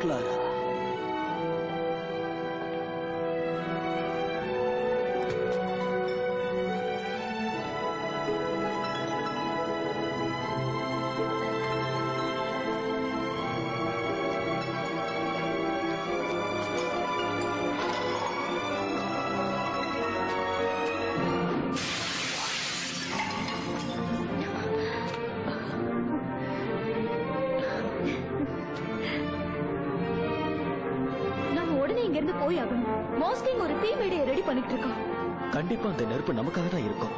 Clara. ஒரு தீ மேடையை ரெடி பண்ணிட்டு இருக்கான். கண்டிப்பா அந்த நெருப்பு நமக்காக தான் இருக்கும்.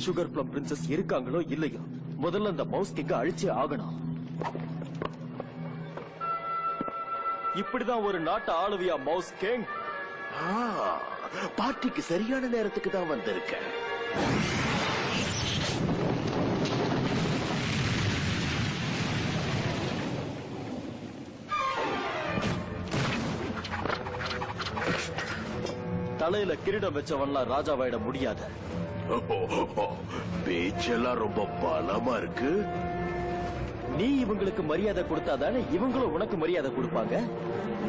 சுகர் பிளம் பிரின்சஸ் இருக்காங்களோ இல்லையோ, முதல்ல அந்த மவுஸ் கிங்க அழிச்சே ஆகணும். இப்படிதான் ஒரு நாட்டை ஆளுவியா மவுஸ் கிங்? பார்ட்டிக்கு சரியான நேரத்துக்கு தான் வந்திருக்க. தலையில கிரீடம் வச்சவன்லாம் ராஜாவாயிட முடியாது. பேச்செல்லாம் ரொம்ப பலமா இருக்கு. நீ இவங்களுக்கு மரியாதை கொடுத்தாதானே இவங்களும் உனக்கு மரியாதை கொடுப்பாங்க.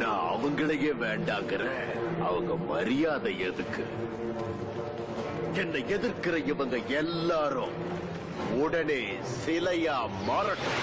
நான் அவங்களையே வேண்டாங்கிறேன். அவங்க மரியாதை எதுக்கு? என்னை எதிர்க்கிற இவங்க எல்லாரும் உடனே சிலையா மாறட்டும்.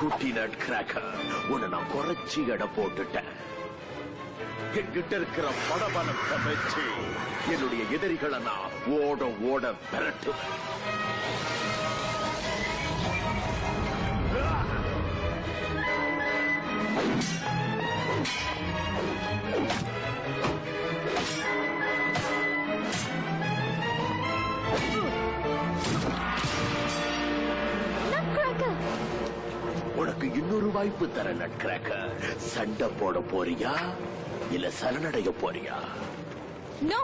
குட்டி நட் கிராக்கர், உன்னை நான் குறைச்சி எடை போட்டுட்டேன். என்கிட்ட இருக்கிற படபலத்தை வச்சு என்னுடைய எதிரிகளை நான் ஓட ஓட விரட்டுவேன். உனக்கு இன்னொரு வாய்ப்பு தர நட் கிராக்கர். சண்டை போட போறியா இல்ல சரணடைய போறியா? நோ,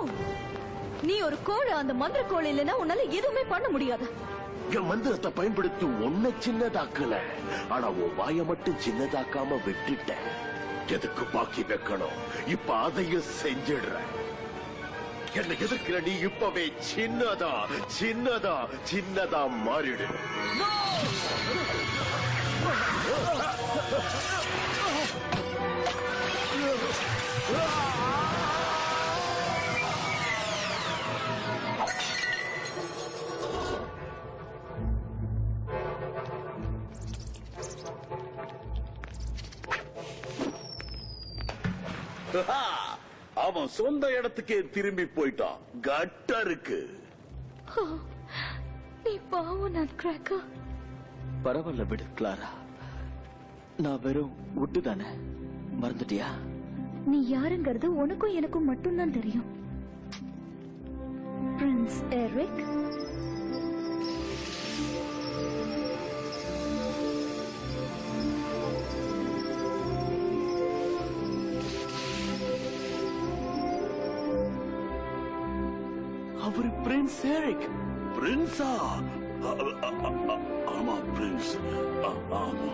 நீ ஒரு கோழை. அந்த மந்திர கோழை இல்லைன்னா உன்னால எதுவுமே பண்ண முடியாது. என் மந்திரத்தை பயன்படுத்தி உன்னை சின்னதாக்கல, ஆனா உன் வாய மட்டும் சின்னதாக்காம விட்டுட்டேன். எதுக்கு பாக்கி வைக்கணும்? இப்ப அதையும் செஞ்சிடுறேன். என்னை எதிர்க்கிற நீ இப்பவே சின்னதா சின்னதா சின்னதா மாறிடு. அவன் சொந்த இடத்துக்கே திரும்பி போயிட்டான். கட்டருக்கு நீ பாவம் நட் கிராக்கர். பரவாயில்ல விடு கிளாரா. நான் வெறும் விட்டு தானே, மறந்துட்டியா? நீ யாருங்கிறது உனக்கும் எனக்கும் மட்டும்தான் தெரியும். Prince Eric. அவரு பிரின்ஸ் எரிக். பிரின்ஸா? ஆமா பிரின்ஸ். ஆமா.